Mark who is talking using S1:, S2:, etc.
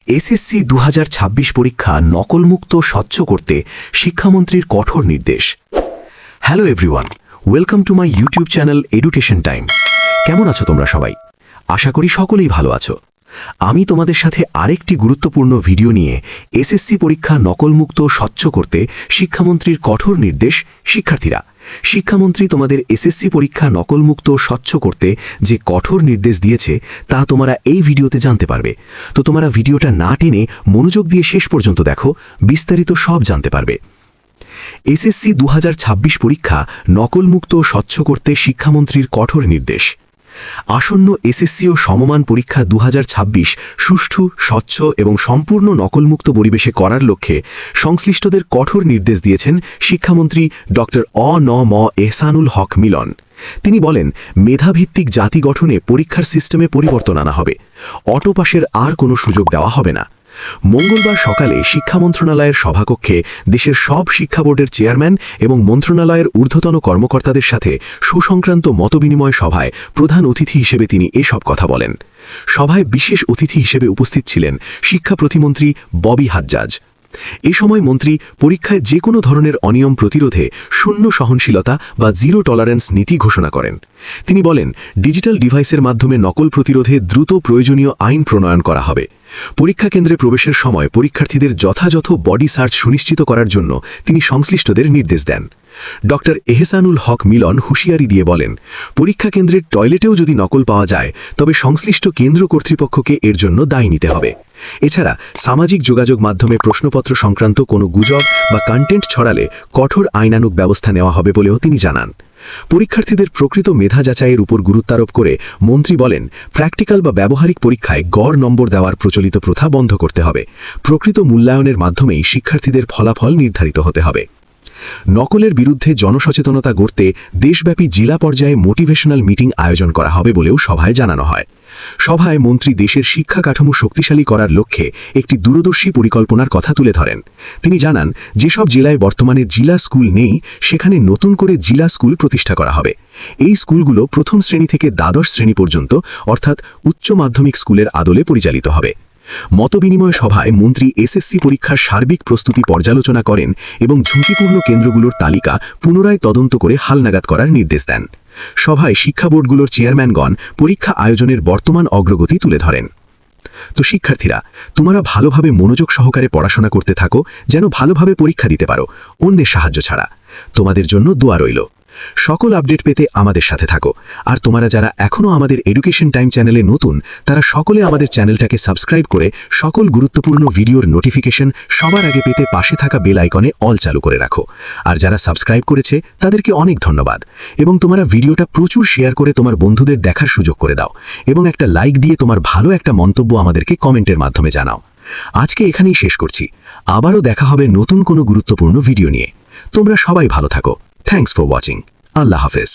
S1: SSC 2026 পরীক্ষা নকলমুক্ত স্বচ্ছ করতে শিক্ষামন্ত্রীর কঠোর নির্দেশ। Hello everyone, welcome to my YouTube channel education time. কেমন আছো তোমরা সবাই? আশা করি সকলেই ভালো আছো। আমি তোমাদের সাথে আরেকটি গুরুত্বপূর্ণ ভিডিও নিয়ে এসএসসি পরীক্ষা নকলমুক্ত স্বচ্ছ করতে শিক্ষামন্ত্রীর কঠোর নির্দেশ। শিক্ষার্থীরা, শিক্ষামন্ত্রী তোমাদের এসএসসি পরীক্ষা নকলমুক্ত স্বচ্ছ করতে যে কঠোর নির্দেশ দিয়েছে তা তোমরা এই ভিডিওতে জানতে পারবে। তো তোমরা ভিডিওটা না টেনে মনোযোগ দিয়ে শেষ পর্যন্ত দেখো, বিস্তারিত সব জানতে পারবে। এসএসসি 2026 পরীক্ষা নকলমুক্ত স্বচ্ছ করতে শিক্ষামন্ত্রীর কঠোর নির্দেশ। আসন্ন এসএসসি ও সমমান পরীক্ষা 2026 সুষ্ঠু, স্বচ্ছ এবং সম্পূর্ণ নকলমুক্ত পরিবেশে করার লক্ষ্যে সংশ্লিষ্টদের কঠোর নির্দেশ দিয়েছেন শিক্ষামন্ত্রী ডক্টর অ.ন.ম এহসানুল হক মিলন। তিনি বলেন, মেধাভিত্তিক জাতি গঠনে পরীক্ষার সিস্টেমে পরিবর্তন আনা হবে। অটো পাসের আর কোনো সুযোগ দেওয়া হবে না। মঙ্গলবার সকালে শিক্ষা মন্ত্রণালয়ের সভাকক্ষে দেশের সব শিক্ষা বোর্ডের চেয়ারম্যান এবং মন্ত্রণালয়ের ঊর্ধ্বতন কর্মকর্তাদের সাথে সুসংক্রান্ত মতবিনিময় সভায় প্রধান অতিথি হিসেবে তিনি এসব কথা বলেন। সভায় বিশেষ অতিথি হিসেবে উপস্থিত ছিলেন শিক্ষা প্রতিমন্ত্রী ববি হাজ্জাজ। এ সময় মন্ত্রী পরীক্ষায় যে কোনো ধরনের অনিয়ম প্রতিরোধে শূন্য সহনশীলতা বা জিরো টলারেন্স নীতি ঘোষণা করেন। তিনি বলেন, ডিজিটাল ডিভাইসের মাধ্যমে নকল প্রতিরোধে দ্রুত প্রয়োজনীয় আইন প্রণয়ন করা হবে। পরীক্ষা কেন্দ্রে প্রবেশের সময় পরীক্ষার্থীদের যথাযথ বডি সার্চ সুনিশ্চিত করার জন্য তিনি সংশ্লিষ্টদের নির্দেশ দেন। ডক্টর এহসানুল হক মিলন হুঁশিয়ারি দিয়ে বলেন, পরীক্ষা কেন্দ্রের টয়লেটেও যদি নকল পাওয়া যায় তবে সংশ্লিষ্ট কেন্দ্র কর্তৃপক্ষকে এর জন্য দায়ী নিতে হবে। এছাড়া সামাজিক যোগাযোগ মাধ্যমে প্রশ্নপত্র সংক্রান্ত কোনো গুজব বা কন্টেন্ট ছড়ালে কঠোর আইনানুগ ব্যবস্থা নেওয়া হবে বলেও তিনি জানান। পরীক্ষার্থীদের প্রকৃত মেধা যাচাইয়ের উপর গুরুত্বারোপ করে মন্ত্রী বলেন, প্র্যাকটিক্যাল বা ব্যবহারিক পরীক্ষায় গড় নম্বর দেওয়ার প্রচলিত প্রথা বন্ধ করতে হবে। প্রকৃত মূল্যায়নের মাধ্যমেই শিক্ষার্থীদের ফলাফল নির্ধারিত হতে হবে। নকলের বিরুদ্ধে জনসচেতনতা গড়তে দেশব্যাপী জেলা পর্যায়ে মোটিভেশনাল মিটিং আয়োজন করা হবে বলেও সভায় জানানো হয়। সভায় মন্ত্রী দেশের শিক্ষা কাঠামো শক্তিশালী করার লক্ষ্যে একটি দূরদর্শী পরিকল্পনার কথা তুলে ধরেন। তিনি জানান, যেসব জেলায় বর্তমানে জিলা স্কুল নেই সেখানে নতুন করে জিলা স্কুল প্রতিষ্ঠা করা হবে। এই স্কুলগুলো প্রথম শ্রেণী থেকে দ্বাদশ শ্রেণী পর্যন্ত অর্থাৎ উচ্চ মাধ্যমিক স্কুলের আদলে পরিচালিত হবে। মতবিনিময় সভায় মন্ত্রী এসএসসি পরীক্ষার সার্বিক প্রস্তুতি পর্যালোচনা করেন এবং ঝুঁকিপূর্ণ কেন্দ্রগুলোর তালিকা পুনরায় তদন্ত করে হালনাগাদ করার নির্দেশ দেন। সভায় শিক্ষা বোর্ডগুলোর চেয়ারম্যানগণ পরীক্ষা আয়োজনের বর্তমান অগ্রগতি তুলে ধরেন। তো শিক্ষার্থীরা, তোমরা ভালোভাবে মনোযোগ সহকারে পড়াশোনা করতে থাকো, যেন ভালোভাবে পরীক্ষা দিতে পারো অন্যের সাহায্য ছাড়া। তোমাদের জন্য দোয়া রইল। সকল আপডেট পেতে আমাদের সাথে থাকো। আর তোমরা যারা এখনও আমাদের এডুকেশন টাইম চ্যানেলে নতুন, তারা সকলে আমাদের চ্যানেলটাকে সাবস্ক্রাইব করে সকল গুরুত্বপূর্ণ ভিডিওর নোটিফিকেশন সবার আগে পেতে পাশে থাকা বেল আইকনে অল চালু করে রাখো। আর যারা সাবস্ক্রাইব করেছে তাদেরকে অনেক ধন্যবাদ। এবং তোমরা ভিডিওটা প্রচুর শেয়ার করে তোমার বন্ধুদের দেখার সুযোগ করে দাও এবং একটা লাইক দিয়ে তোমার ভালো একটা মন্তব্য আমাদেরকে কমেন্টের মাধ্যমে জানাও। আজকে এখানেই শেষ করছি। আবারও দেখা হবে নতুন কোনো গুরুত্বপূর্ণ ভিডিও নিয়ে। তোমরা সবাই ভালো থাকো। Thanks for watching. আল্লাহ হাফেজ।